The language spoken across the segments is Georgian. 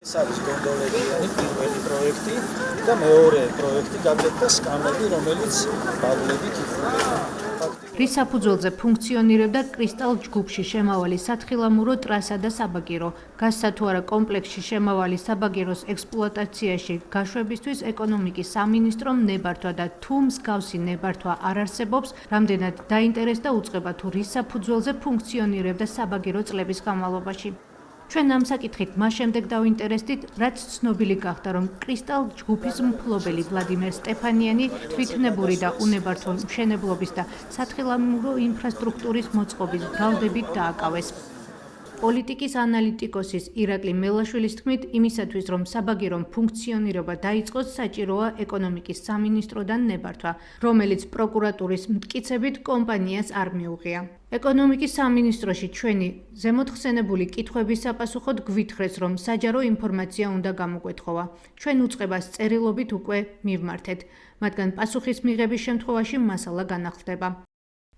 ეს არის გონდოლებიანი პირველი პროექტი და მეორე პროექტი გაკეთდა სკამები, რომელიც ბალნებით იხურება. რის საფუძველზე ფუნქციონირებდა კრისტალ ჯგუფში შემავალი სათხილამურო ტრასა და საბაგირო. გასცა თუ არა კომპლექსში შემავალი საბაგიროს ექსპლუატაციაში გაშვებისთვის ეკონომიკის სამინისტრომ ნებართვა და თუ მსგავსი ნებართვა არ არსებობს, რამდენად დაინტერესდა უწყება თუ რის საფუძველზე ფუნქციონირებდა საბაგირო წლების განმავლობაში. ჩვენ ამ საკითხით მას შემდეგ დავინტერესდით, რაც ცნობილი გახდა, რომ კრისტალ ჯგუფის მფლობელი ვლადიმერ სტეფანიანი თვითნებური და უნებართვო მშენებლობის და სათხილამურო ინფრასტრუქტურის მოწყობის ბრალდებით დააკავეს. პოლიტიკის ანალიტიკოსის ირაკლი მელაშვილის თქმით, იმისათვის, რომ საბაგირომ ფუნქციონირება დაიწყოს, საჭიროა ეკონომიკის სამინისტროდან ნებართვა, რომელიც პროკურატურის მტკიცებით კომპანიას არ მიუღია. ეკონომიკის სამინისტროში ჩვენი ზემოთხსენებული კითხვების საპასუხოდ გვითხრეს, რომ საჯარო ინფორმაცია უნდა გამოგვეთხოვა. ჩვენ უწყებას წერილობით უკვე მივმართეთ, მათგან პასუხის მიღების შემთხვევაში მასალა განახლდება.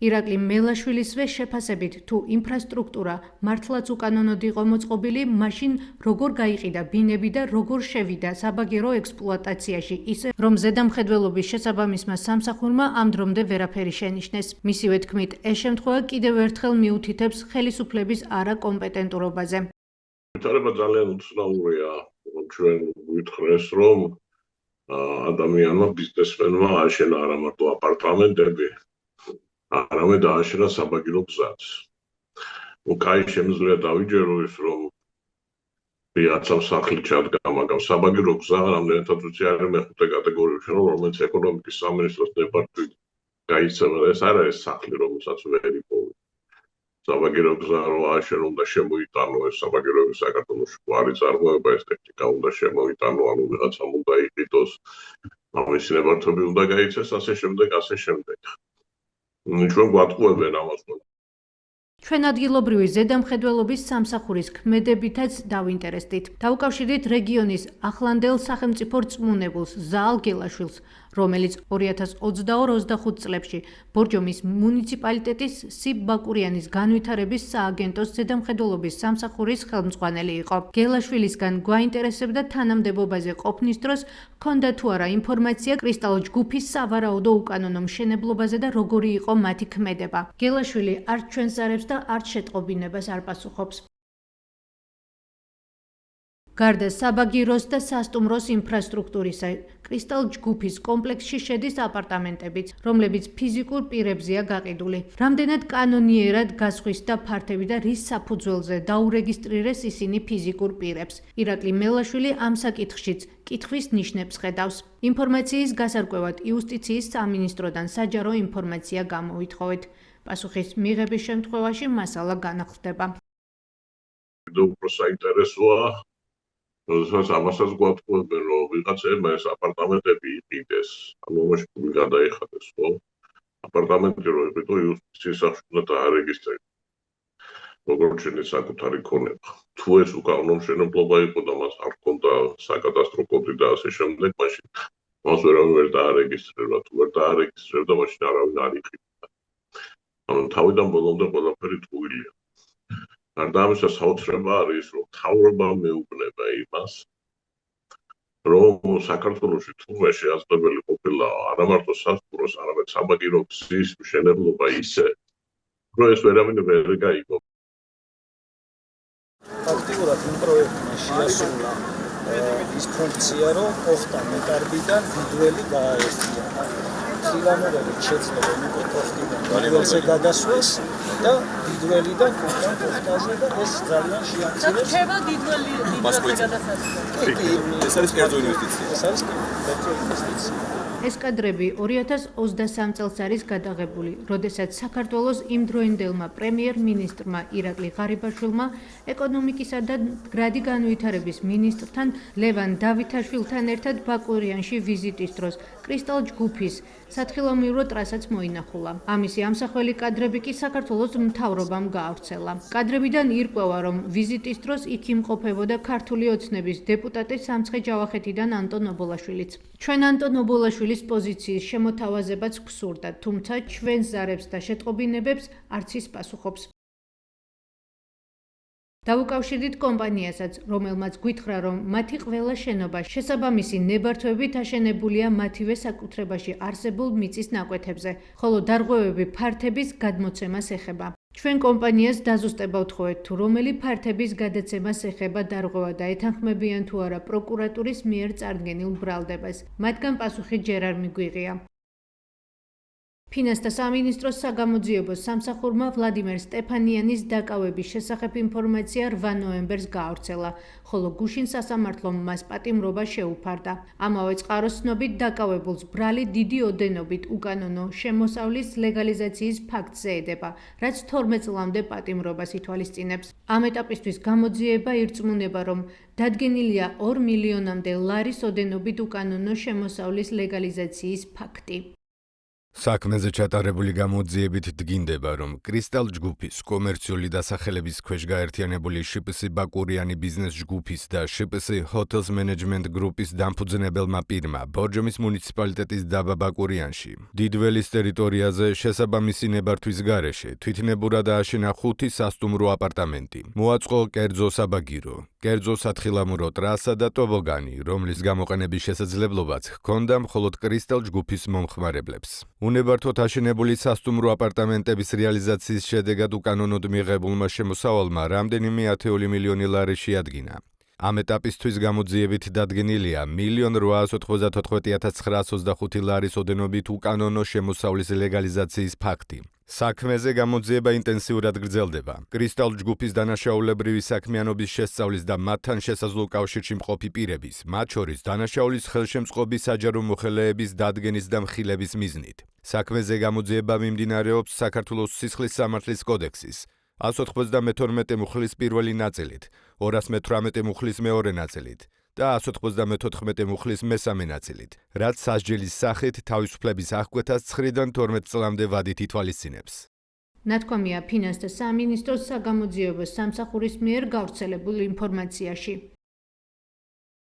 ირაკლი მელაშვილისვე შეფასებით, თუ ინფრასტრუქტურა მართლაც უკანონოდ იყო მოწყობილი, მაშინ როგორ გაიყიდა ბინები და როგორ შევიდა საბაგირო ექსპლუატაციაში, ისე რომ ზედამხედველობის შესაბამისმა სამსახურმა ამ დრომდე ვერაფერი შენიშნეს. მისივე თქმით, ეს შემთხვევა კიდევ ერთხელ მიუთითებს ხელისუფლების არაკომპეტენტურობაზე. ვითარება ძალიან უცნაურია, ჩვენ გვითხრეს, რომ ადამიანმა ბიზნესმენმა ააშენა არა მარტო აპარტამენტები, არამედ ააშენა საბაგირო გზაც. კაი შემიძლია დავიჯერო ის, რომ რიაცამ სახლი ჩადგა, მაგრამ საბაგირო გზა რამდენადაც ვიცი არის მეხუთე კატეგორიაში, რომელიც ეკონომიკის სამინისტროს ნებართვით გაიცემა. ეს არ არის სახლი, რომელსაც ვერ იპოვე. საბაგირო გზა რო ააშენო, უნდა შემოიტანო ეს საბაგირო საქართველოში გვარი წარმოება, ეს ტექნიკა უნდა შემოიტანო, ანუ ვიღაცამ უნდა იყიდოს, ამის ნებართვები უნდა გაიცეს, ასე შემდეგ. ჩვენ გვატყუებენ ამას. ჩვენ ადგილობრივი ზედამხედველობის სამსახურის ქმედებითაც დავინტერესდით. დავუკავშირდით რეგიონის ახლანდელ სახელმწიფო რწმუნებულს ზაალ გელაშვილს, რომელიც 2022-25 წლებში ბორჯომის მუნიციპალიტეტის სიბ ბაკურიანის განვითარების სააგენტოს ზედამხედველობის სამსახურის ხელმძღვანელი იყო. გელაშვილისგან გვაინტერესებდა თანამდებობაზე ყოფნის დროს ჰქონდა თუ არა ინფორმაცია კრისტალ ჯგუფის სავარაუდო უკანონო მშენებლობაზე და როგორი იყო მათი ქმედება. გელაშვილი არც ჩვენს ზარებს და არც შეტყობინებას არ პასუხობს. გარდა საბაგიროს და სასტუმროს ინფრასტრუქტურისა, კრისტალ ჯგუფის კომპლექსში შედის აპარტამენტებიც, რომლებიც ფიზიკურ პირებზეა გაყიდული. რამდენად კანონიერად გასხვისდა ფართები და რის საფუძველზე დაურეგისტრირეს ისინი ფიზიკურ პირებს. ირაკლი მელაშვილი ამ საკითხშიც კითხვის ნიშნებს ხედავს. ინფორმაციის გასარკვევად იუსტიციის სამინისტროდან საჯარო ინფორმაცია გამოვითხოვეთ. პასუხის მიღების შემთხვევაში მასალა განახლდება. უფრო საინტერესოა, როდესაც ამასაც გვატყუებენ, რომ ვიღაცებმა ეს აპარტამენტები იყიდეს, ანუ ამაში ფული გადაიხადეს, ხო? აპარტამენტი რო იყიდო, იუსტიციის სახლში უნდა დაარეგისტრირდეს. როგორც შეიძლება საკუთარი ქონება. თუ ეს უკანონო მშენებლობა იყო და მას არ ჰქონდა საკადასტრო კოდი და ასე შემდეგ, მაშინ მას ვერავინ ვერ დაარეგისტრირდა. თუ ვერ დაარეგისტრირდა, მაშინ არავინ არ იყიდა. ანუ თავიდან ბოლომდე ყველაფერი ტყუილია. გარდა ამისა, საოცრება არის, რომ მთავრობა მეუბნება იმას, რომ საქართველოში თურმე შეაძლებელი ყოფილა არა მარტო სასტუმროს, არამედ საბაგირო გზის მშენებლობა ისე, რომ ეს ვერავინ ვერ გაიგო. ფაქტიურად იმ პროექტმა შეასრულა ის ფუნქცია, რომ ოხტა მეტარბიდან დიდველი გააერთიანა. თხილამურებით შეძლება უკვე ოხტიდან დიდველზე გადასვლას და დიდველიდან კონკრეტ ოხტაზე და ეს ძალიან შეამცირებს. რჩება დიდველზე გადასასვლელი. ეს არის კერძო ინვესტიცია. ეს არის კერძო ინვესტიცია. ეს კადრები 2023 წელს არის გადაღებული, როდესაც საქართველოს იმდროინდელმა პრემიერ-მინისტრმა ირაკლი ღარიბაშვილმა ეკონომიკისა და მდგრადი განვითარების მინისტრთან ლევან დავითაშვილთან ერთად ბაკურიანში ვიზიტის დროს კრისტალ ჯგუფის სათხილამურო ტრასაც მოინახულა. ამისი ამსახველი კადრები კი საქართველოს მთავრობამ გაავრცელა. კადრებიდან ირკვევა, რომ ვიზიტის დროს იქ იმყოფებოდა ქართული ოცნების დეპუტატი სამცხე ჯავახეთიდან ანტონ ობოლაშვილიც. ჩვენ ანტონ ობოლაშვილის პოზიციის შემოთავაზებაც გვსურდა, თუმცა ჩვენს ზარებს და შეტყობინებებს არც ის პასუხობს. დავუკავშირდით კომპანიასაც, რომელმაც გვითხრა, რომ მათი ყველა შენობა შესაბამისი ნებართვებით აშენებულია მათივე საკუთრებაში არსებულ მიწის ნაკვეთებზე, ხოლო დარღვევები ფართების გადმოცემას ეხება. ჩვენ კომპანიას დაზუსტება ვთხოვეთ, თუ რომელი ფართების გადაცემას ეხება დარღვევა და ეთანხმებიან თუ არა პროკურატურის მიერ წარდგენილ ბრალდებას. მათგან პასუხი ჯერ არ მიგვიღია. ფინანსთა სამინისტროს საგამოძიებო სამსახურმა ვლადიმერ სტეფანიანის დაკავების შესახებ ინფორმაცია 8 ნოემბერს გაავრცელა, ხოლო გუშინ სასამართლომ მას პატიმრობა შეუფარდა. ამავე წყაროს ცნობით დაკავებულს ბრალი დიდი ოდენობით უკანონო შემოსავლის ლეგალიზაციის ფაქტზე ედება, რაც 12 წლამდე პატიმრობას ითვალისწინებს. ამ ეტაპისთვის გამოძიება ირწმუნება, რომ დადგენილია 2 მილიონამდე ლარის ოდენობით უკანონო შემოსავლის ლეგალიზაციის ფაქტი. საქმეზე ჩატარებული გამოძიებით დგინდება, რომ კრისტალ ჯგუფის კომერციული დასახელების ქვეშ გაერთიანებული შპს ბაკურიანი ბიზნეს ჯგუფის და შპს ჰოთელს მენეჯმენტ გრუპის დამფუძნებელმა პირმა ბორჯომის მუნიციპალიტეტის დაბა ბაკურიანში დიდველის ტერიტორიაზე შესაბამისი ნებართვის გარეშე თვითნებურად ააშენა 5 სასტუმრო აპარტამენტი, მოაწყო კერძო საბაგირო, კერძო სათხილამურო ტრასა და ტობოგანი, რომლის გამოყენების შესაძლებლობაც ჰქონდა მხოლოდ კრისტალ ჯგუფის მომხმარებლებს. უნებართვოდ აშენებული სასტუმრო აპარტამენტების რეალიზაციის შედეგად უკანონოდ მიღებულმა შემოსავალმა რამდენიმე 10 მილიონი ლარი შეადგინა. ამ ეტაპისთვის გამოძიებით დადგენილია 1.894.925 ლარის ოდენობით უკანონო შემოსავლის ლეგალიზაციის ფაქტი. საქმეზე გამოძიება ინტენსიურად გრძელდება. კრისტალ ჯგუფის დანაშაულებრივი საქმიანობის შესწავლის და მათთან შესაძლო კავშირში მყოფი პირების, მათ შორის დანაშაულის ხელშემწყობის საჯარო მოხელეების დადგენის და მხილების მიზნით. საქმეზე გამოძიება მიმდინარეობს საქართველოს სისხლის სამართლის კოდექსის 192 მუხლის პირველი ნაწილით, 218 მუხლის მეორე ნაწილით და 194 მუხლის მესამე ნაწილით, რაც სასჯელის სახით თავისუფლების აღკვეთას 9-დან 12 წლამდე ვადით ითვალისწინებს. ნათქვამია ფინანსთა სამინისტროს საგამოძიებო სამსახურის მიერ გავრცელებულ ინფორმაციაში.